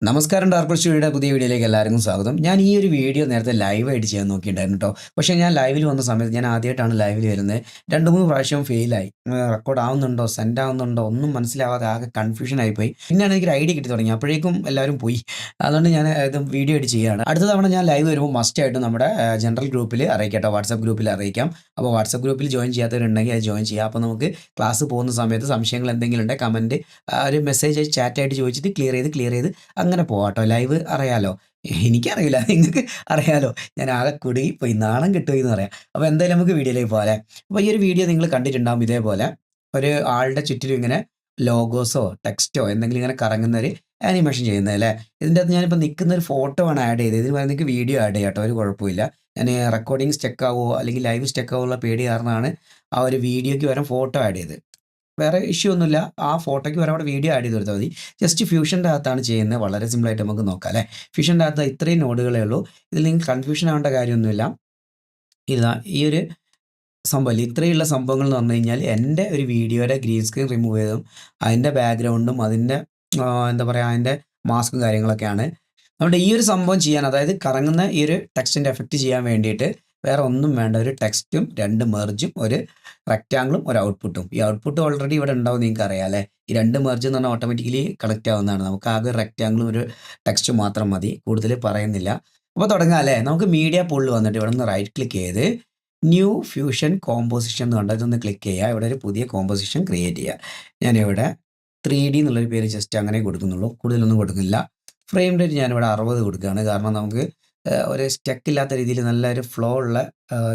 നമസ്കാരം ഡാർക്ക് സ്റ്റുഡിയോയുടെ പുതിയ വീഡിയോയിലേക്ക് എല്ലാവർക്കും സ്വാഗതം. ഞാൻ ഈ ഒരു വീഡിയോ നേരത്തെ ലൈവായിട്ട് ചെയ്യാൻ നോക്കിയിട്ടുണ്ടായിരുന്നു കേട്ടോ. പക്ഷേ ഞാൻ ലൈവിൽ വന്ന സമയത്ത് ഞാൻ ആദ്യമായിട്ടാണ് ലൈവിൽ വരുന്നത്. 2-3 പ്രാവശ്യം ഫെയിലായി. റെക്കോർഡ് ആവുന്നുണ്ടോ, സെൻഡ് ആവുന്നുണ്ടോ ഒന്നും മനസ്സിലാവാതെ ആകെ കൺഫ്യൂഷൻ ആയിപ്പോയി. പിന്നെയാണ് എനിക്കൊരു ഐഡിയ കിട്ടി തുടങ്ങി. അപ്പോഴേക്കും എല്ലാവരും പോയി. അതുകൊണ്ട് ഞാൻ ഇത് വീഡിയോ ആയിട്ട് ചെയ്യുകയാണ്. അടുത്ത തവണ ഞാൻ ലൈവ് വരുമ്പോൾ മസ്റ്റായിട്ട് നമ്മുടെ ജനറൽ ഗ്രൂപ്പിൽ അറിയിക്കാം കേട്ടോ. വാട്സാപ്പ് ഗ്രൂപ്പിൽ അറിയിക്കാം. അപ്പോൾ വാട്സാപ്പ് ഗ്രൂപ്പിൽ ജോയിൻ ചെയ്യാത്തവരുണ്ടെങ്കിൽ അത് ജോയിൻ ചെയ്യുക. അപ്പോൾ നമുക്ക് ക്ലാസ് പോകുന്ന സമയത്ത് സംശയങ്ങൾ എന്തെങ്കിലും ഉണ്ടെങ്കിൽ കമൻറ്റ് ഒരു മെസ്സേജ് ചാറ്റായിട്ട് ചോദിച്ചിട്ട് ക്ലിയർ ചെയ്ത് അങ്ങനെ പോവാട്ടോ. ലൈവ് അറിയാലോ, എനിക്കറിയില്ല, നിങ്ങൾക്ക് അറിയാലോ. ഞാൻ ആകെ കുടുങ്ങിപ്പോയി, നാണം കിട്ടുപോയി എന്ന് പറയാം. അപ്പോൾ എന്തായാലും നമുക്ക് വീഡിയോയിലേക്ക് പോകാം. അപ്പോൾ ഈ ഒരു വീഡിയോ നിങ്ങൾ കണ്ടിട്ടുണ്ടാകും. ഇതേപോലെ ഒരു ആളുടെ ചുറ്റിലും ഇങ്ങനെ ലോഗോസോ ടെക്സ്റ്റോ എന്തെങ്കിലും ഇങ്ങനെ കറങ്ങുന്ന ഒരു ആനിമേഷൻ ചെയ്യുന്നത് അല്ലേ. ഇതിൻ്റെ അകത്ത് ഞാനിപ്പോൾ നിൽക്കുന്ന ഒരു ഫോട്ടോ ആണ് ആഡ് ചെയ്തത്. ഇതിന് നിങ്ങൾക്ക് വീഡിയോ ആഡ് ചെയ്യാം കേട്ടോ, ഒരു കുഴപ്പമില്ല. ഞാൻ റെക്കോർഡിങ് സ്റ്റക്ക് ആവുമോ അല്ലെങ്കിൽ ലൈവ് സ്റ്റക്ക് ആവുമോ പേടി കാരണമാണ് ആ ഒരു വീഡിയോയ്ക്ക് വരാൻ ഫോട്ടോ ആഡ് ചെയ്തത്. വേറെ ഇഷ്യൂ ഒന്നുമില്ല. ആ ഫോട്ടോയ്ക്ക് വരെ അവിടെ വീഡിയോ ആഡ് ചെയ്ത് കൊടുത്താൽ മതി. ജസ്റ്റ് ഫ്യൂഷൻ്റെ അകത്താണ് ചെയ്യുന്നത്. വളരെ സിമ്പിളായിട്ട് നമുക്ക് നോക്കാം അല്ലേ. ഫ്യൂഷൻ്റെ അകത്ത് ഇത്രയും നോഡുകളേ ഉള്ളൂ. ഇതിൽ നിങ്ങൾക്ക് കൺഫ്യൂഷൻ ആവേണ്ട കാര്യമൊന്നുമില്ല. ഇതാ ഈ ഒരു സംഭവം, ഇത്രയുള്ള സംഭവങ്ങൾ എന്ന് പറഞ്ഞു കഴിഞ്ഞാൽ എൻ്റെ ഒരു വീഡിയോയുടെ ഗ്രീൻ സ്ക്രീൻ റിമൂവ് ചെയ്തതും അതിൻ്റെ ബാക്ക്ഗ്രൗണ്ടും അതിൻ്റെ എന്താ പറയുക അതിൻ്റെ മാസ്കും കാര്യങ്ങളൊക്കെയാണ്. അതുകൊണ്ട് ഈ ഒരു സംഭവം ചെയ്യാൻ, അതായത് കറങ്ങുന്ന ഈ ഒരു ടെക്സ്റ്റിൻ്റെ എഫക്റ്റ് ചെയ്യാൻ വേണ്ടിയിട്ട് വേറെ ഒന്നും വേണ്ട. ഒരു ടെക്സ്റ്റും 2 മെർജും ഒരു റെക്റ്റാങ്കിളും ഒരു ഔട്ട്പുട്ടും. ഈ ഔട്ട്പുട്ട് ഓൾറെഡി ഇവിടെ ഉണ്ടാവും, നിങ്ങൾക്ക് അറിയാം അല്ലേ. ഈ 2 മെർജ് എന്ന് പറഞ്ഞാൽ ഓട്ടോമാറ്റിക്കലി കണക്റ്റ് ആവുന്നതാണ്. നമുക്ക് ആകെ റെക്റ്റാങ്കിളും ഒരു ടെക്സ്റ്റും മാത്രം മതി, കൂടുതൽ പറയുന്നില്ല. അപ്പോൾ തുടങ്ങാം അല്ലേ. നമുക്ക് മീഡിയ പൂളിൽ വന്നിട്ട് ഇവിടെ നിന്ന് റൈറ്റ് ക്ലിക്ക് ചെയ്ത് ന്യൂ ഫ്യൂഷൻ കോമ്പോസിഷൻ എന്ന് കണ്ടാൽ ഇതൊന്ന് ക്ലിക്ക് ചെയ്യുക. ഇവിടെ ഒരു പുതിയ കോമ്പോസിഷൻ ക്രിയേറ്റ് ചെയ്യുക. ഞാനിവിടെ 3D എന്നുള്ളൊരു പേര് ജസ്റ്റ് അങ്ങനെ കൊടുക്കുന്നുള്ളൂ, കൂടുതലൊന്നും കൊടുക്കില്ല. ഫ്രെയിം റേറ്റ് ഞാനിവിടെ 60 കൊടുക്കുകയാണ്. കാരണം നമുക്ക് ഒരു സ്റ്റക്ക് ഇല്ലാത്ത രീതിയിൽ നല്ലൊരു ഫ്ലോ ഉള്ള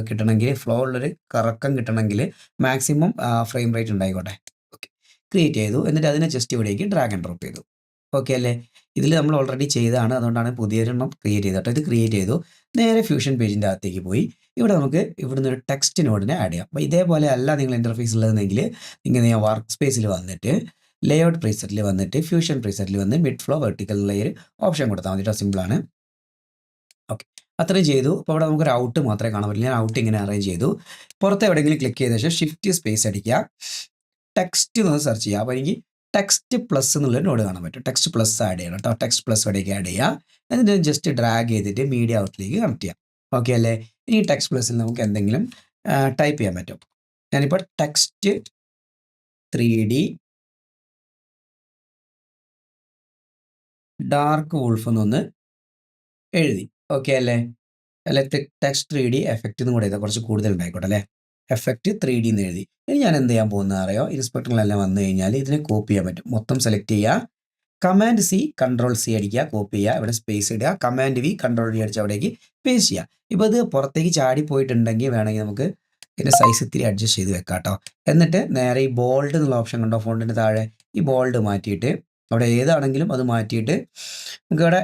കിട്ടണമെങ്കിൽ, ഫ്ലോ ഉള്ളൊരു കറക്കം കിട്ടണമെങ്കിൽ മാക്സിമം ഫ്രെയിം റേറ്റ് ഉണ്ടായിക്കോട്ടെ. ഓക്കെ, ക്രിയേറ്റ് ചെയ്തു. എന്നിട്ട് അതിനെ ജസ്റ്റ് ഇവിടേക്ക് ഡ്രാഗ് ആൻഡ് ഡ്രോപ്പ് ചെയ്തു. ഓക്കെ അല്ലേ. ഇതിൽ നമ്മൾ ഓൾറെഡി ചെയ്തതാണ്, അതുകൊണ്ടാണ് പുതിയൊരെണ്ണം ക്രിയേറ്റ് ചെയ്തത് കേട്ടോ. ഇത് ക്രിയേറ്റ് ചെയ്തു. നേരെ ഫ്യൂഷൻ പേജിൻ്റെ അകത്തേക്ക് പോയി. ഇവിടെ നമുക്ക് ഇവിടുന്ന് ഒരു ടെക്സ്റ്റ് നോഡിനെ ആഡ് ചെയ്യാം. അപ്പോൾ ഇതേപോലെ അല്ല നിങ്ങൾ ഇൻ്റർഫേസ് ഉള്ളതെങ്കിൽ ഇങ്ങനെ ഞാൻ വർക്ക് സ്പേസിൽ വന്നിട്ട് ലേഔട്ട് പ്രീസെറ്റിൽ വന്നിട്ട് ഫ്യൂഷൻ പ്രീസെറ്റിൽ വന്ന് മിഡ് ഫ്ലോ വെർട്ടിക്കൽ എന്നുള്ള ഒരു ഓപ്ഷൻ കൊടുത്താൽ മതി കേട്ടോ. സിമ്പിളാണ്. ഓക്കെ, അത്രയും ചെയ്തു. അപ്പോൾ ഇവിടെ നമുക്കൊരു ഔട്ട് മാത്രമേ കാണാൻ പറ്റില്ല. ഞാൻ ഔട്ട് ഇങ്ങനെ അറേഞ്ച് ചെയ്തു. പുറത്ത് എവിടെയെങ്കിലും ക്ലിക്ക് ചെയ്ത ശേഷം ഷിഫ്റ്റ് സ്പേസ് അടിക്കുക, ടെക്സ്റ്റ് എന്ന് സെർച്ച് ചെയ്യുക. അപ്പോൾ എനിക്ക് ടെക്സ്റ്റ് പ്ലസ് എന്നുള്ള നോഡ് കാണാൻ പറ്റും. ടെക്സ്റ്റ് പ്ലസ് ആഡ് ചെയ്യണം കേട്ടോ. ടെക്സ്റ്റ് പ്ലസ് ഇവിടേക്ക് ആഡ് ചെയ്യുക. എന്നിട്ട് ജസ്റ്റ് ഡ്രാഗ് ചെയ്തിട്ട് മീഡിയ ഔട്ടിലേക്ക് കണക്ട് ചെയ്യാം. ഓക്കെ അല്ലേ. ഇനി ടെക്സ്റ്റ് പ്ലസ്സിൽ നമുക്ക് എന്തെങ്കിലും ടൈപ്പ് ചെയ്യാൻ പറ്റും. ഞാനിപ്പോൾ ടെക്സ്റ്റ് 3D ഡാർക്ക് വൂൾഫ് എന്നൊന്ന് എഴുതി. ഓക്കെ അല്ലേ. അല്ലെ ടെക്സ്റ്റ് 3D എഫക്റ്റ് എന്നും കൂടെ ചെയ്താൽ കുറച്ച് കൂടുതൽ ഉണ്ടായിക്കോട്ടെ അല്ലേ. എഫക്റ്റ് 3D എന്ന് എഴുതി. ഇനി ഞാൻ എന്ത് ചെയ്യാൻ പോകുന്നത് അറിയോ. ഇൻസ്പെക്ടറിലെല്ലാം വന്നു കഴിഞ്ഞാൽ ഇതിനെ കോപ്പി ചെയ്യാൻ പറ്റും. മൊത്തം സെലക്ട് ചെയ്യുക, കമാൻഡ് C കൺട്രോൾ C അടിക്കുക, കോപ്പി ചെയ്യുക, ഇവിടെ സ്പേസ് ഇടുക, കമാൻഡ് V കൺട്രോൾ V അടിച്ച് അവിടേക്ക് പേസ്റ്റ് ചെയ്യുക. ഇപ്പോൾ ഇത് പുറത്തേക്ക് ചാടി പോയിട്ടുണ്ടെങ്കിൽ വേണമെങ്കിൽ നമുക്ക് ഇതിൻ്റെ സൈസ് ഇത്തിരി അഡ്ജസ്റ്റ് ചെയ്ത് വെക്കാം കേട്ടോ. എന്നിട്ട് നേരെ ഈ ബോൾഡ് എന്നുള്ള ഓപ്ഷൻ കണ്ടോ ഫോണ്ടിൻ്റെ താഴെ, ഈ ബോൾഡ് മാറ്റിയിട്ട് അവിടെ ഏതാണെങ്കിലും അത് മാറ്റിയിട്ട് നമുക്ക് ഇവിടെ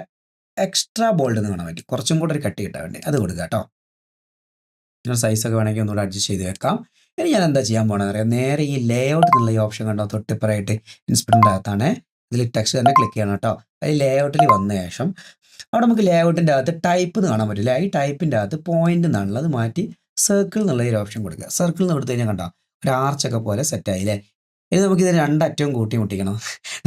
എക്സ്ട്രാ ബോൾഡ് എന്ന് കാണാൻ പറ്റും. കുറച്ചും കൂടെ ഒരു കട്ടി കിട്ടാൻ വേണ്ടി അത് കൊടുക്കുക കേട്ടോ. സൈസൊക്കെ വേണമെങ്കിൽ ഒന്നുകൂടെ അഡ്ജസ്റ്റ് ചെയ്ത് വെക്കാം. ഇനി ഞാൻ എന്താ ചെയ്യാൻ പോകണമെന്ന് അറിയാം. നേരെ ഈ ലേഔട്ട് എന്നുള്ള ഈ ഓപ്ഷൻ കണ്ടോ തൊട്ടിപ്പുറമായിട്ട് ഇൻസ്പെക്ടറിൻ്റെ അകത്താണ്. ഇതിൽ ടെക്സ്റ്റ് തന്നെ ക്ലിക്ക് ചെയ്യണം കേട്ടോ. അതിൽ ലേഔട്ടിൽ വന്ന ശേഷം അവിടെ നമുക്ക് ലേഔട്ടിൻ്റെ അകത്ത് ടൈപ്പ് എന്ന് കാണാൻ പറ്റില്ല. ഈ ടൈപ്പിൻ്റെ അകത്ത് പോയിന്റ് എന്നാണുള്ളത്, മാറ്റി സർക്കിൾ എന്നുള്ള ഒരു ഓപ്ഷൻ കൊടുക്കുക. സർക്കിൾ എന്ന് കൊടുത്തു കഴിഞ്ഞാൽ കണ്ടോ ഒരു ആർച്ചൊക്കെ പോലെ സെറ്റായില്ലേ. ഇനി നമുക്കിത് 2 അറ്റവും കൂട്ടി മുട്ടിക്കണം.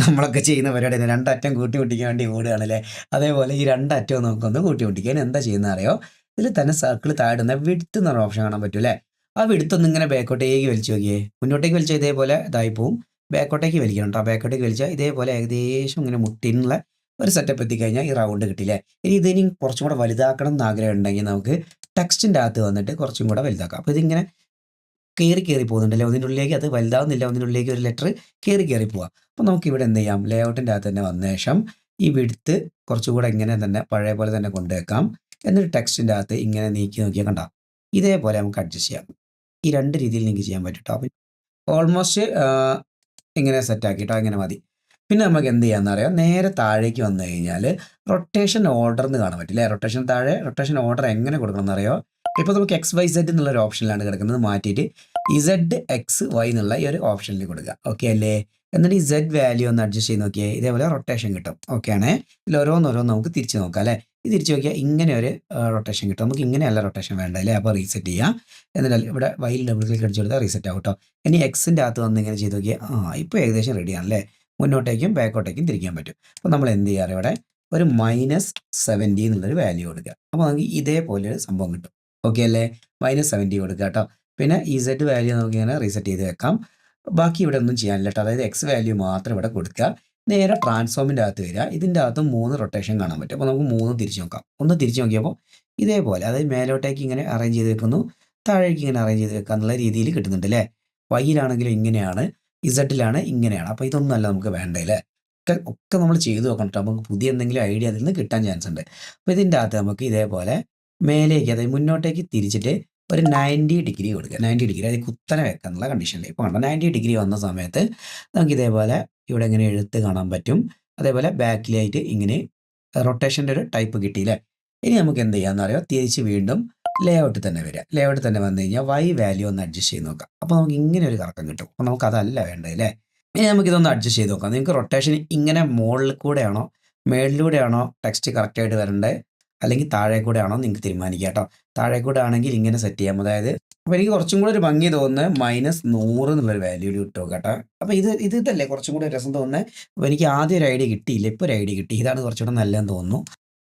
നമ്മളൊക്കെ ചെയ്യുന്ന പരിപാടി 2 അറ്റം കൂട്ടി മുട്ടിക്കാൻ വേണ്ടി ഓടുകയാണല്ലേ. അതേപോലെ ഈ 2 അറ്റവും നമുക്കൊന്ന് കൂട്ടി മുട്ടിക്കാൻ എന്താ ചെയ്യുന്നത് അറിയോ. ഇതിൽ തന്നെ സർക്കിൾ താഴുന്ന വിഡ്ത്ത് എന്ന് പറഞ്ഞ ഓപ്ഷൻ കാണാൻ പറ്റൂലേ. ആ വിഡ്ത്തൊന്നും ഇങ്ങനെ ബാക്കോട്ടേക്ക് വലിച്ചു നോക്കിയേ. മുന്നോട്ടേക്ക് വലിച്ചാൽ ഇതേപോലെ ഇതായി പോവും. ബാക്കോട്ടേക്ക് വലിക്കണം കേട്ടോ. ബാക്കോട്ടേക്ക് വലിച്ചാൽ ഇതേപോലെ ഏകദേശം ഇങ്ങനെ മുട്ടിനുള്ള ഒരു സെറ്റപ്പ് എത്തിക്കഴിഞ്ഞാൽ ഈ റൗണ്ട് കിട്ടില്ലേ. ഇനി കുറച്ചും കൂടെ വലുതാക്കണം എന്ന് ആഗ്രഹം ഉണ്ടെങ്കിൽ നമുക്ക് ടെക്സ്റ്റിൻ്റെ അകത്ത് വന്നിട്ട് കുറച്ചും കൂടെ വലുതാക്കാം. അപ്പോൾ ഇതിങ്ങനെ കയറി പോകുന്നുണ്ടല്ലേ. ഒന്നിൻ്റെ ഉള്ളിലേക്ക് അത് വലുതാവുന്നില്ല, ഒന്നിൻ്റെ ഉള്ളിലേക്ക് ഒരു ലെറ്റർ കയറി പോവാം. അപ്പോൾ നമുക്ക് ഇവിടെ എന്ത് ചെയ്യാം, ലേഔട്ടിൻ്റെ അകത്ത് തന്നെ വന്ന ശേഷം ഈ വിഡ്ത്ത് കുറച്ചുകൂടെ ഇങ്ങനെ തന്നെ പഴയ പോലെ തന്നെ കൊണ്ടുവെക്കാം. എന്നിട്ട് ടെക്സ്റ്റിൻ്റെ അകത്ത് ഇങ്ങനെ നീക്കി നോക്കിയാൽ കണ്ടോ ഇതേപോലെ നമുക്ക് അഡ്ജസ്റ്റ് ചെയ്യാം. ഈ 2 രീതിയിൽ നിങ്ങൾക്ക് ചെയ്യാൻ പറ്റും കേട്ടോ. അപ്പം ഓൾമോസ്റ്റ് ഇങ്ങനെ സെറ്റാക്കിയിട്ടോ ഇങ്ങനെ മതി. പിന്നെ നമുക്ക് എന്ത് ചെയ്യാമെന്ന് അറിയാം. നേരെ താഴേക്ക് വന്നു കഴിഞ്ഞാൽ റൊട്ടേഷൻ ഓർഡർ എന്ന് കാണാൻ പറ്റില്ലേ. റൊട്ടേഷൻ താഴെ റൊട്ടേഷൻ ഓർഡർ എങ്ങനെ കൊടുക്കണം എന്നറിയോ. ഇപ്പോൾ നമുക്ക് XYZ എന്നുള്ളൊരു ഓപ്ഷനിലാണ് കിടക്കുന്നത്. മാറ്റിയിട്ട് ZXY എന്നുള്ള ഈ ഒരു ഓപ്ഷനിൽ കൊടുക്കുക. ഓക്കെ അല്ലേ. എന്നിട്ട് ഈ Z വാല്യൂ ഒന്ന് അഡ്ജസ്റ്റ് ചെയ്ത് നോക്കിയാൽ ഇതേപോലെ റൊട്ടേഷൻ കിട്ടും. ഓക്കെ ആണ്. ഇതിൽ ഓരോന്നോരോന്ന് നമുക്ക് തിരിച്ച് നോക്കാം അല്ലേ. ഇത് തിരിച്ച് നോക്കിയാൽ ഇങ്ങനെ ഒരു റൊട്ടേഷൻ കിട്ടും. നമുക്ക് ഇങ്ങനെയല്ല റൊട്ടേഷൻ വേണ്ട അല്ലേ. അപ്പോൾ റീസെറ്റ് ചെയ്യാം. എന്നിട്ട് ഇവിടെ വൈൽ ഡബിൾ ക്ലിക്ക് അടിച്ചു കൊടുത്താൽ റീസെറ്റ് ആവും കേട്ടോ. ഇനി Xൻ്റെ അകത്ത് വന്ന് ഇങ്ങനെ ചെയ്ത് നോക്കിയാൽ ഇപ്പോൾ ഏകദേശം റെഡിയാണല്ലേ. മുന്നോട്ടേക്കും ബാക്കോട്ടേക്കും തിരിക്കാൻ പറ്റും. അപ്പോൾ നമ്മൾ എന്ത് ചെയ്യാറ്, ഇവിടെ ഒരു -70 എന്നുള്ളൊരു വാല്യൂ കൊടുക്കുക. അപ്പോൾ നമുക്ക് ഇതേപോലെ ഒരു സംഭവം കിട്ടും. ഓക്കെ അല്ലേ? -70 കൊടുക്കുക കേട്ടോ. പിന്നെ ഇസഡ് വാല്യൂ നമുക്കിങ്ങനെ റീസെറ്റ് ചെയ്ത് വെക്കാം. ബാക്കി ഇവിടെ ഒന്നും ചെയ്യാനില്ല കേട്ടോ. അതായത് എക്സ് വാല്യൂ മാത്രം ഇവിടെ കൊടുക്കുക. നേരെ ട്രാൻസ്ഫോമിൻ്റെ അകത്ത് വരിക. ഇതിൻ്റെ അകത്ത് 3 റൊട്ടേഷൻ കാണാൻ പറ്റും. അപ്പോൾ നമുക്ക് 3 തിരിച്ച് നോക്കാം. ഒന്ന് തിരിച്ച് നോക്കിയപ്പോൾ ഇതേപോലെ, അതായത് മേലോട്ടേക്ക് ഇങ്ങനെ അറേഞ്ച് ചെയ്ത് വെക്കുന്നു, താഴേക്ക് ഇങ്ങനെ അറേഞ്ച് ചെയ്ത് വെക്കുക എന്നുള്ള രീതിയിൽ കിട്ടുന്നുണ്ട് അല്ലേ? വൈയിലാണെങ്കിലും ഇങ്ങനെയാണ്, ഇസഡിലാണ് ഇങ്ങനെയാണ്. അപ്പോൾ ഇതൊന്നുമല്ല നമുക്ക് വേണ്ടത് അല്ലേ? ഒക്കെ നമ്മൾ ചെയ്ത് നോക്കണം കേട്ടോ. നമുക്ക് പുതിയ എന്തെങ്കിലും ഐഡിയ അതിൽ നിന്ന് കിട്ടാൻ ചാൻസ് ഉണ്ട്. അപ്പോൾ ഇതിൻ്റെ അകത്ത് നമുക്ക് ഇതേപോലെ മേലേക്ക്, അതായത് മുന്നോട്ടേക്ക് തിരിച്ചിട്ട് ഒരു 90 ഡിഗ്രി കൊടുക്കുക. 90 ഡിഗ്രി, അതായത് കുത്തനെ വെക്കുക എന്നുള്ള കണ്ടീഷനിൽ. ഇപ്പോൾ കണ്ടോ 90 ഡിഗ്രി വന്ന സമയത്ത് നമുക്ക് ഇതേപോലെ ഇവിടെ ഇങ്ങനെ എഴുത്ത് കാണാൻ പറ്റും. അതേപോലെ ബാക്കിലായിട്ട് ഇങ്ങനെ റൊട്ടേഷൻ്റെ ഒരു ടൈപ്പ് കിട്ടിയില്ലേ? ഇനി നമുക്ക് എന്ത് ചെയ്യാമെന്നറിയോ? തിരിച്ച് വീണ്ടും ലേഔട്ട് തന്നെ വരിക. ലേഔട്ട് തന്നെ വന്നു കഴിഞ്ഞാൽ വൈ വാല്യൂ ഒന്ന് അഡ്ജസ്റ്റ് ചെയ്ത് നോക്കാം. അപ്പോൾ നമുക്ക് ഇങ്ങനെ ഒരു കറക്കം കിട്ടും. അപ്പോൾ നമുക്ക് അതല്ല വേണ്ടത് അല്ലേ? ഇനി നമുക്കിതൊന്ന് അഡ്ജസ്റ്റ് ചെയ്ത് നോക്കാം. നിങ്ങൾക്ക് റൊട്ടേഷൻ ഇങ്ങനെ മുകളിൽ കൂടെയാണോ മേളിലൂടെയാണോ ടെക്സ്റ്റ് കറക്റ്റായിട്ട് വരേണ്ടത്, അല്ലെങ്കിൽ താഴെ കൂടെ ആണോ നിങ്ങൾക്ക് തീരുമാനിക്കുക കേട്ടോ. താഴെ കൂടെ ആണെങ്കിൽ ഇങ്ങനെ സെറ്റ് ചെയ്യാം. അതായത് അപ്പോൾ എനിക്ക് കുറച്ചും കൂടെ ഒരു ഭംഗി തോന്നുന്നത് -100 എന്നുള്ളൊരു വാല്യൂയിൽ കിട്ടും കേട്ടോ. അപ്പോൾ ഇതല്ലേ കുറച്ചും കൂടെ രസം തോന്നുന്നത്. അപ്പോൾ എനിക്ക് ആദ്യം ഒരു ഐഡിയ കിട്ടിയില്ല, ഇപ്പോൾ ഒരു ഐഡിയ കിട്ടി. ഇതാണ് കുറച്ചുകൂടെ നല്ലതെന്ന് തോന്നുന്നു.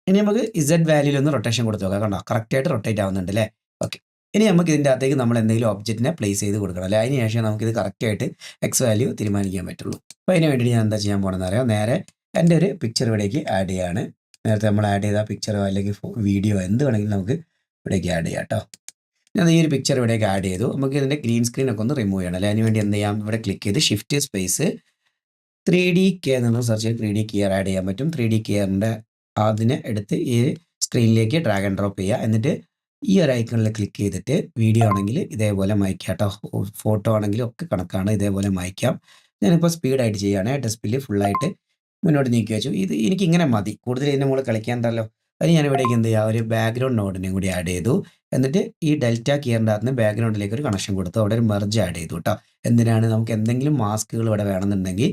ഇനി നമുക്ക് ഇസഡ് വാല്യൂയിൽ ഒന്ന് റൊട്ടേഷൻ കൊടുത്ത് നോക്കാം. കണ്ടോ കറക്റ്റായിട്ട് റൊട്ടേറ്റ് ആവുന്നുണ്ട് അല്ലേ? ഓക്കെ. ഇനി നമുക്ക് ഇതിൻ്റെ അകത്തേക്ക് നമ്മൾ എന്തെങ്കിലും ഒബ്ജക്റ്റിനെ പ്ലേസ് ചെയ്ത് കൊടുക്കണം അല്ലേ? അതിന് ശേഷം നമുക്കിത് കറക്റ്റായിട്ട് എക്സ് വാല്യൂ തീരുമാനിക്കാൻ പറ്റുള്ളൂ. അപ്പോൾ അതിന് വേണ്ടിയിട്ട് ഞാൻ എന്താ ചെയ്യാൻ പോകണമെന്ന് അറിയാം. നേരെ എൻ്റെ ഒരു പിക്ചർ ഇവിടേക്ക് ആഡ് ചെയ്യാണ്. നേരത്തെ നമ്മൾ ആഡ് ചെയ്ത പിക്ചറോ അല്ലെങ്കിൽ വീഡിയോ എന്ത് വേണമെങ്കിലും നമുക്ക് ഇവിടേക്ക് ആഡ് ചെയ്യാം കേട്ടോ. ഞാൻ ഈ ഒരു പിക്ചർ ഇവിടേക്ക് ആഡ് ചെയ്തു. നമുക്ക് ഇതിൻ്റെ ഗ്രീൻ സ്ക്രീൻ ഒക്കെ ഒന്ന് റിമൂവ് ചെയ്യണം അല്ലേ? അതിന് വേണ്ടി എന്ത് ചെയ്യാം? ഇവിടെ ക്ലിക്ക് ചെയ്ത് ഷിഫ്റ്റ് സ്പേസ് 3D എന്നുള്ള സെർച്ച് ചെയ്ത് 3D കെയർ ആഡ് ചെയ്യാൻ പറ്റും. 3D കെയറിൻ്റെ അതിനെ എടുത്ത് ഈ സ്ക്രീനിലേക്ക് ഡ്രാഗ് ആൻഡ് ഡ്രോപ്പ് ചെയ്യുക. എന്നിട്ട് ഈ ഒരു ഐക്കണിൽ ക്ലിക്ക് ചെയ്തിട്ട് വീഡിയോ ആണെങ്കിൽ ഇതേപോലെ മായ്ക്കാം കേട്ടോ. ഫോട്ടോ ആണെങ്കിലും ഒക്കെ കണക്കാണ്, ഇതേപോലെ മായ്ക്കാം. ഞാനിപ്പോൾ സ്പീഡായിട്ട് ചെയ്യുകയാണ്. ഡിസ്പ്ലേ ഫുള്ളായിട്ട് മുന്നോട്ട് നീക്കി വെച്ചു. ഇത് എനിക്ക് ഇങ്ങനെ മതി, കൂടുതൽ ഇതിൻ്റെ മുകളിൽ കളിക്കാണ്ടല്ലോ. അതിന് ഞാൻ ഇവിടേക്ക് എന്ത് ചെയ്യുക? ഒരു ബാക്ക്ഗ്രൗണ്ട് നോഡിനെയും കൂടി ആഡ് ചെയ്തു. എന്നിട്ട് ഈ ഡെൽറ്റ കീറിൻ്റെ അകത്ത് നിന്ന് ബാക്ക്ഗ്രൗണ്ടിലേക്ക് ഒരു കണക്ഷൻ കൊടുത്തു. അവിടെ ഒരു മെർജ് ആഡ് ചെയ്തു കേട്ടോ. എന്തിനാണ്? നമുക്ക് എന്തെങ്കിലും മാസ്കുകൾ ഇവിടെ വേണമെന്നുണ്ടെങ്കിൽ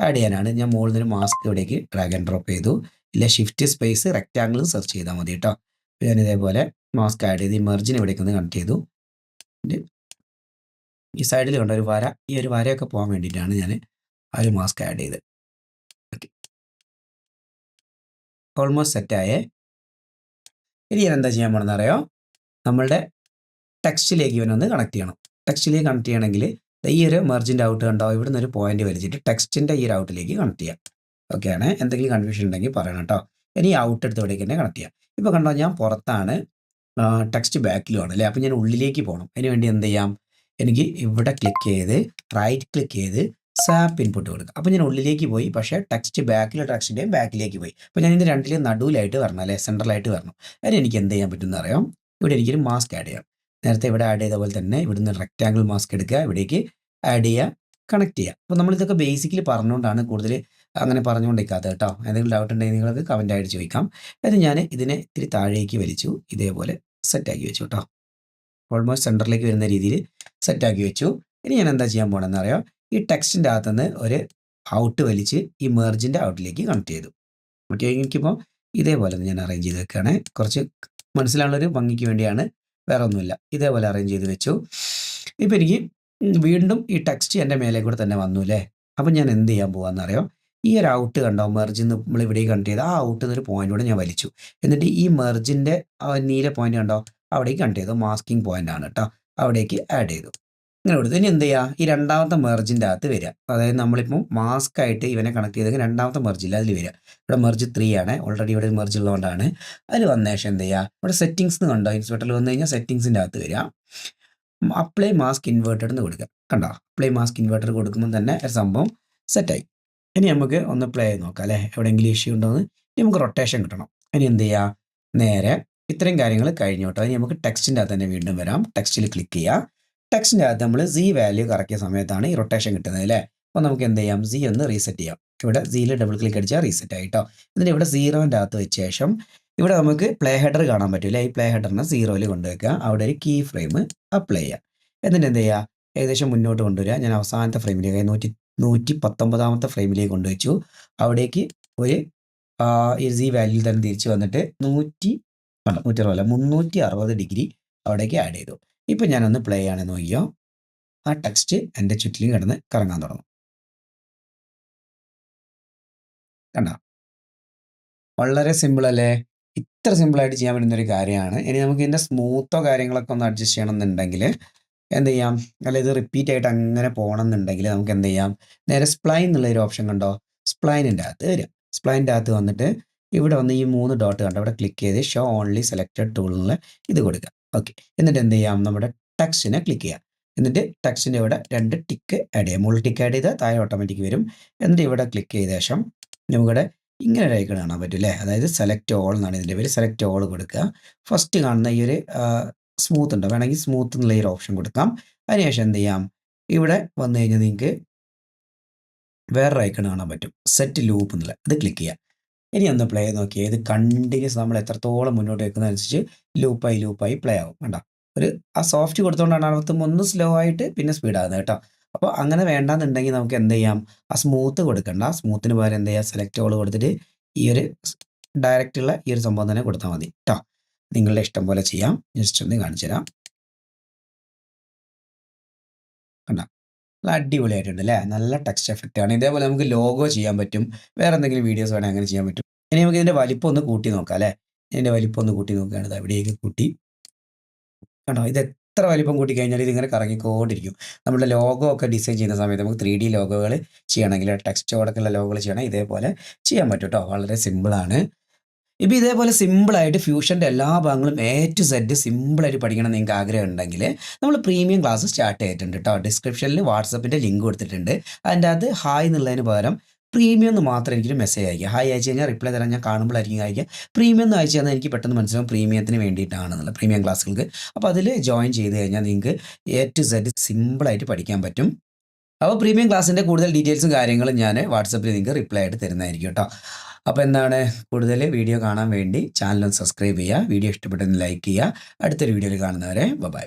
ആഡ് ചെയ്യാനാണ്. ഞാൻ മുകളിൽ നിന്ന് ഒരു മാസ്ക് ഇവിടേക്ക് ഡ്രാഗ് ആൻഡ് ഡ്രോപ്പ് ചെയ്തു. ഇല്ല ഷിഫ്റ്റ് സ്പേസ് റെക്റ്റാങ്കിൾ സെർച്ച് ചെയ്താൽ മതി കേട്ടോ. ഞാൻ ഇതേപോലെ മാസ്ക് ആഡ് ചെയ്ത് ഈ മെർജിനെ ഇവിടേക്ക് ഒന്ന് കണക്ട് ചെയ്തു. ഈ സൈഡിൽ കണ്ട ഒരു വര, ഈ ഒരു വരയൊക്കെ പോകാൻ വേണ്ടിയിട്ടാണ് ഞാൻ ആ ഒരു മാസ്ക് ആഡ് ചെയ്ത്. ഓക്കെ, ഓൾമോസ്റ്റ് സെറ്റായേ. ഇനി ഞാൻ എന്താ ചെയ്യാൻ പോകണമെന്ന് അറിയോ? നമ്മളുടെ ടെക്സ്റ്റിലേക്ക് ഇവനൊന്ന് കണക്ട് ചെയ്യണം. ടെക്സ്റ്റിലേക്ക് കണക്ട് ചെയ്യണമെങ്കിൽ ഈ ഒരു മെർജിൻ്റെ ഔട്ട് കണ്ടോ, ഇവിടുന്ന് ഒരു പോയിന്റ് വലിച്ചിട്ട് ടെക്സ്റ്റിൻ്റെ ഈ ഒരു ഔട്ടിലേക്ക് കണക്ട് ചെയ്യാം. ഓക്കെ ആണ്. എന്തെങ്കിലും കൺഫ്യൂഷൻ ഉണ്ടെങ്കിൽ പറയണം കേട്ടോ. ഇനി ഔട്ട് എടുത്ത് ഇവിടേക്ക് തന്നെ കണക്ട് ചെയ്യാം. ഇപ്പോൾ കണ്ടോ ഞാൻ പുറത്താണ്, ടെക്സ്റ്റ് ബാക്കിലുമാണ് അല്ലേ? അപ്പോൾ ഞാൻ ഉള്ളിലേക്ക് പോകണം. അതിന് വേണ്ടി എന്ത് ചെയ്യാം? എനിക്ക് ഇവിടെ ക്ലിക്ക് ചെയ്ത് റൈറ്റ് ക്ലിക്ക് ചെയ്ത് സാപ്പ് ഇൻപുട്ട് കൊടുക്കുക. അപ്പോൾ ഞാൻ ഉള്ളിലേക്ക് പോയി, പക്ഷേ ടെക്സ്റ്റ് ടെക്സ്റ്റിൻ്റെയും ബാക്കിലേക്ക് പോയി. അപ്പോൾ ഞാൻ ഇതിൻ്റെ രണ്ടിലും നടുവിലായിട്ട് വരണം അല്ലേ? സെൻട്രലായിട്ട് വരണം. അതിന് എനിക്ക് എന്ത് ചെയ്യാൻ പറ്റുമെന്ന് അറിയാം? ഇവിടെ എനിക്കൊരു മാസ്ക് ആഡ് ചെയ്യാം. നേരത്തെ ഇവിടെ ആഡ് ചെയ്ത പോലെ തന്നെ ഇവിടുന്ന് റെക്റ്റാങ്കിൾ മാസ്ക് എടുക്കുക, ഇവിടേക്ക് ആഡ് ചെയ്യുക, കണക്ട് ചെയ്യുക. അപ്പോൾ നമ്മളിതൊക്കെ ബേസിക്കലി പറഞ്ഞുകൊണ്ടാണ് കൂടുതൽ അങ്ങനെ പറഞ്ഞുകൊണ്ടിരിക്കാത്തത് കേട്ടോ. എന്തെങ്കിലും ഡൗട്ട് ഉണ്ടെങ്കിൽ നിങ്ങൾക്ക് കമൻ്റ് ആയിട്ട് ചോദിക്കാം. അത് ഞാൻ ഇതിനെ ഇത്തിരി താഴേക്ക് വലിച്ചു, ഇതേപോലെ സെറ്റാക്കി വെച്ചു കേട്ടോ. ഓൾമോസ്റ്റ് സെൻറ്ററിലേക്ക് വരുന്ന രീതിയിൽ സെറ്റാക്കി വെച്ചു. ഇനി ഞാൻ എന്താ ചെയ്യാൻ പോകണമെന്ന് അറിയാം? ഈ ടെക്സ്റ്റിൻ്റെ അകത്തുനിന്ന് ഒരു ഔട്ട് വലിച്ച് ഈ മെർജിൻ്റെ ഔട്ടിലേക്ക് കണക്ട് ചെയ്തു. ഓക്കെ, എനിക്കിപ്പോൾ ഇതേപോലെ ഞാൻ അറേഞ്ച് ചെയ്ത് വെക്കുകയാണ്. കുറച്ച് മനസ്സിലാവുന്നൊരു ഭംഗിക്ക് വേണ്ടിയാണ്, വേറെ ഒന്നുമില്ല. ഇതേപോലെ അറേഞ്ച് ചെയ്ത് വെച്ചു. ഇപ്പോൾ എനിക്ക് വീണ്ടും ഈ ടെക്സ്റ്റ് എൻ്റെ മേലെ കൂടെ തന്നെ വന്നു അല്ലേ? അപ്പം ഞാൻ എന്ത് ചെയ്യാൻ പോകാമെന്നറിയാം? ഈ ഒരു ഔട്ട് കണ്ടോ, മെർജിൽ നിന്ന് നമ്മൾ ഇവിടെ കണക്ട് ചെയ്ത് ആ ഔട്ട് എന്നൊരു പോയിന്റോടെ ഞാൻ വലിച്ചു. എന്നിട്ട് ഈ മെർജിൻ്റെ നീല പോയിന്റ് കണ്ടോ, അവിടേക്ക് കണക്ട് ചെയ്തു. മാസ്കിങ് പോയിന്റ് ആണ് കേട്ടോ. അവിടേക്ക് ആഡ് ചെയ്തു. ഇങ്ങനെ കൊടുത്തു. ഇനി എന്ത് ചെയ്യുക? ഈ രണ്ടാമത്തെ മെർജിൻ്റെ അകത്ത് വരിക. അതായത് നമ്മളിപ്പം മാസ്ക് ആയിട്ട് ഇവനെ കണക്ട് ചെയ്തെങ്കിൽ രണ്ടാമത്തെ മെർജില്ല അതിൽ വരിക. ഇവിടെ മെർജ് 3 ആണ്. ഓൾറെഡി ഇവിടെ മെർജ് ഉള്ളതുകൊണ്ടാണ്. അതിൽ വന്ന ശേഷം എന്ത് ചെയ്യുക? ഇവിടെ സെറ്റിങ്സ് എന്ന് കണ്ടോ, ഇൻസ്പെക്ടറിൽ വന്നു കഴിഞ്ഞാൽ സെറ്റിങ്സിൻ്റെ അകത്ത് വരിക. അപ്ലൈ മാസ്ക് ഇൻവേർട്ടഡ് എന്ന് കൊടുക്കുക. കണ്ടോ, അപ്ലൈ മാസ്ക് ഇൻവേർട്ടർ കൊടുക്കുമ്പോൾ തന്നെ ഒരു സംഭവം സെറ്റായി. ഇനി നമുക്ക് ഒന്ന് പ്ലേ ചെയ്ത് നോക്കാം അല്ലേ? എവിടെയെങ്കിലും ഇഷ്യൂ ഉണ്ടോയെന്ന്. ഇനി നമുക്ക് റൊട്ടേഷൻ കിട്ടണം. ഇനി എന്ത് ചെയ്യുക? നേരെ ഇത്രയും കാര്യങ്ങൾ കഴിഞ്ഞു കേട്ടോ. ഇനി നമുക്ക് ടെക്സ്റ്റിൻ്റെ അകത്ത് തന്നെ വീണ്ടും വരാം. ടെക്സ്റ്റിൽ ക്ലിക്ക് ചെയ്യുക. ടെക്സ്റ്റിൻ്റെ അകത്ത് നമ്മൾ സി വാല്യൂ കറക്കിയ സമയത്താണ് ഈ റൊട്ടേഷൻ കിട്ടുന്നത് അല്ലേ? അപ്പോൾ നമുക്ക് എന്ത് ചെയ്യാം? സി ഒന്ന് റീസെറ്റ് ചെയ്യാം. ഇവിടെ സിയിൽ ഡബിൾ ക്ലിക്ക് അടിച്ചാൽ റീസെറ്റ് ആയിട്ടോ. എന്നിട്ട് ഇവിടെ 0ൻ്റെ അകത്ത് വെച്ച ശേഷം ഇവിടെ നമുക്ക് പ്ലേ ഹെഡർ കാണാൻ പറ്റില്ല. ഈ പ്ലേ ഹെഡറിനെ 0ൽ കൊണ്ടുവയ്ക്കുക. അവിടെ ഒരു കീ ഫ്രെയിം അപ്ലൈ ചെയ്യുക. എന്നിട്ട് എന്ത് ചെയ്യുക? ഏകദേശം മുന്നോട്ട് കൊണ്ടുവരിക. ഞാൻ അവസാനത്തെ ഫ്രെയിമിലേക്ക് 119ാമത്തെ ഫ്രെയിമിലേക്ക് കൊണ്ടുവച്ചു. അവിടേക്ക് ഒരു ഈ സി വാല്യൂ തന്നെ തിരിച്ച് വന്നിട്ട് 360 ഡിഗ്രി അവിടേക്ക് ആഡ് ചെയ്തു. ഇപ്പം ഞാനൊന്ന് പ്ലേ ആണെന്ന് നോക്കിയോ, ആ ടെക്സ്റ്റ് എൻ്റെ ചുറ്റിലും കിടന്ന് കറങ്ങാൻ തുടങ്ങും. കണ്ടോ? വളരെ സിമ്പിൾ അല്ലേ? ഇത്ര സിമ്പിളായിട്ട് ചെയ്യാൻ പറ്റുന്ന ഒരു കാര്യമാണ്. ഇനി നമുക്ക് ഇതിൻ്റെ സ്മൂത്തോ കാര്യങ്ങളൊക്കെ ഒന്ന് അഡ്ജസ്റ്റ് ചെയ്യണമെന്നുണ്ടെങ്കിൽ എന്ത് ചെയ്യാം? അല്ല ഇത് റിപ്പീറ്റ് ആയിട്ട് അങ്ങനെ പോകണമെന്നുണ്ടെങ്കിൽ നമുക്ക് എന്ത് ചെയ്യാം? നേരെ സ്പ്ലൈൻ എന്നുള്ള ഒരു ഓപ്ഷൻ കണ്ടോ? സ്പ്ലൈനിൻ്റെ അകത്ത് വരിക. സ്പ്ലൈനിൻ്റെ അകത്ത് വന്നിട്ട് ഇവിടെ വന്ന് ഈ 3 ഡോട്ട് കണ്ടോ? ഇവിടെ ക്ലിക്ക് ചെയ്ത് ഷോ ഓൺലി സെലക്ടഡ് ടൂളിൽ ഇത് കൊടുക്കുക. ഓക്കെ. എന്നിട്ട് എന്ത് ചെയ്യാം? നമ്മുടെ ടെക്സ്റ്റിനെ ക്ലിക്ക് ചെയ്യുക. എന്നിട്ട് ടെക്സ്റ്റിൻ്റെ ഇവിടെ 2 ടിക്ക് ആഡ് ചെയ്യാം. മുകളിൽ ടിക്ക് ആഡ് ചെയ്താൽ താഴെ ഓട്ടോമാറ്റിക് വരും. എന്നിട്ട് ഇവിടെ ക്ലിക്ക് ചെയ്ത ശേഷം നമുക്കിവിടെ ഇങ്ങനെ ഒരു ഐക്കൺ കാണാൻ പറ്റും അല്ലേ? അതായത് സെലക്ട് ഓൾ എന്നാണ് ഇതിൻ്റെ പേര്. സെലക്ട് ഓൾ കൊടുക്കുക. ഫസ്റ്റ് കാണുന്ന ഈ ഒരു സ്മൂത്ത് ഉണ്ട്. വേണമെങ്കിൽ സ്മൂത്ത് എന്നുള്ള ഈ ഒരു ഓപ്ഷൻ കൊടുക്കാം. അതിനുശേഷം എന്ത് ചെയ്യാം? ഇവിടെ വന്നു കഴിഞ്ഞാൽ നിങ്ങൾക്ക് വേറൊരു ഐക്കൺ കാണാൻ പറ്റും. സെറ്റ് ലൂപ്പ് എന്നുള്ള ഇത് ക്ലിക്ക് ചെയ്യുക. ഇനി ഒന്ന് പ്ലേ ചെയ്ത് നോക്കിയേ. ഇത് കണ്ടിന്യൂസ് നമ്മൾ എത്രത്തോളം മുന്നോട്ട് വെക്കുന്നതനുസരിച്ച് ലൂപ്പായി പ്ലേ ആവും. കണ്ടോ? ഒരു ആ സോഫ്റ്റ് കൊടുത്തുകൊണ്ടാണ് അർത്ഥം ഒന്ന് സ്ലോ ആയിട്ട് പിന്നെ സ്പീഡ് ആകുന്നത് കേട്ടോ. അപ്പോൾ അങ്ങനെ വേണ്ടാന്നുണ്ടെങ്കിൽ നമുക്ക് എന്ത് ചെയ്യാം? ആ സ്മൂത്ത് കൊടുക്കണ്ട. സ്മൂത്തിന് പകരം എന്ത് ചെയ്യുക? സെലക്ട് ഓൾ കൊടുത്തിട്ട് ഈ ഒരു ഡയറക്റ്റുള്ള ഈ ഒരു സംഭവം തന്നെ കൊടുത്താൽ മതി കേട്ടോ. നിങ്ങളുടെ ഇഷ്ടം പോലെ ചെയ്യാം. ജസ്റ്റ് ഒന്ന് കാണിച്ചു തരാം. കണ്ടോ? നല്ല അടിപൊളിയായിട്ടുണ്ട് അല്ലേ? നല്ല ടെക്സ്റ്റ് എഫക്റ്റ് ആണ്. ഇതേപോലെ നമുക്ക് ലോഗോ ചെയ്യാൻ പറ്റും. വേറെ എന്തെങ്കിലും വീഡിയോസ് വേണമെങ്കിൽ അങ്ങനെ ചെയ്യാൻ പറ്റും. ഇനി നമുക്ക് ഇതിൻ്റെ വലിപ്പം ഒന്ന് കൂട്ടി നോക്കാം അല്ലേ? ഇതിൻ്റെ വലിപ്പം ഒന്ന് കൂട്ടി നോക്കുകയാണ്. ഇത് എവിടേക്ക് കൂട്ടി. കണ്ടോ? ഇത് എത്ര വലിപ്പം കൂട്ടിക്കഴിഞ്ഞാൽ ഇതിങ്ങനെ കറങ്ങിക്കൊണ്ടിരിക്കും. നമ്മുടെ ലോഗോ ഒക്കെ ഡിസൈൻ ചെയ്യുന്ന സമയത്ത് നമുക്ക് 3D ലോഗോകൾ ചെയ്യണമെങ്കിൽ ടെക്സ്റ്റോടൊക്കെയുള്ള ലോഗോകൾ ചെയ്യണമെങ്കിൽ ഇതേപോലെ ചെയ്യാൻ പറ്റും കേട്ടോ. വളരെ സിമ്പിളാണ്. ഇപ്പോൾ ഇതേപോലെ സിമ്പിളായിട്ട് ഫ്യൂഷൻ്റെ എല്ലാ ഭാഗങ്ങളും A to Z സിമ്പിളായിട്ട് പഠിക്കണം എന്ന് നിങ്ങൾക്ക് ആഗ്രഹം ഉണ്ടെങ്കിൽ നമ്മൾ പ്രീമിയം ക്ലാസ് സ്റ്റാർട്ട് ചെയ്തിട്ടുണ്ട് കേട്ടോ. ഡിസ്ക്രിപ്ഷനിൽ വാട്സപ്പിൻ്റെ ലിങ്ക് കൊടുത്തിട്ടുണ്ട്. അതിൻ്റെ അകത്ത് ഹായ് എന്നുള്ളതിന് പകരം പ്രീമിയം എന്ന് മാത്രം എനിക്കൊരു മെസ്സേജ് അയക്കുക. ഹായ് അയച്ചു കഴിഞ്ഞാൽ റിപ്ലൈ തരാൻ ഞാൻ കാണുമ്പോഴായിരിക്കും അയക്കുക. പ്രീമിയം എന്ന് അയച്ചു തന്നാൽ എനിക്ക് പെട്ടെന്ന് മനസ്സിലാവും പ്രീമിയത്തിന് വേണ്ടിയിട്ടാണെന്നുള്ള പ്രീമിയം ക്ലാസ്സുകൾക്ക്. അപ്പോൾ അതിൽ ജോയിൻ ചെയ്ത് കഴിഞ്ഞാൽ നിങ്ങൾക്ക് A to Z സിമ്പിളായിട്ട് പഠിക്കാൻ പറ്റും. അപ്പോൾ പ്രീമിയം ക്ലാസ്സിൻ്റെ കൂടുതൽ ഡീറ്റെയിൽസും കാര്യങ്ങളും ഞാൻ വാട്സപ്പിൽ നിങ്ങൾക്ക് റിപ്ലൈ ആയിട്ട് തരുന്നതായിരിക്കും കേട്ടോ. അപ്പോൾ എന്താണ്, കൂടുതൽ വീഡിയോ കാണാൻ വേണ്ടി ചാനൽ ഒന്ന് സബ്സ്ക്രൈബ് ചെയ്യുക. വീഡിയോ ഇഷ്ടപ്പെട്ടെന്ന് ലൈക്ക് ചെയ്യുക. അടുത്തൊരു വീഡിയോയിൽ കാണുന്നവരെ ബൈ.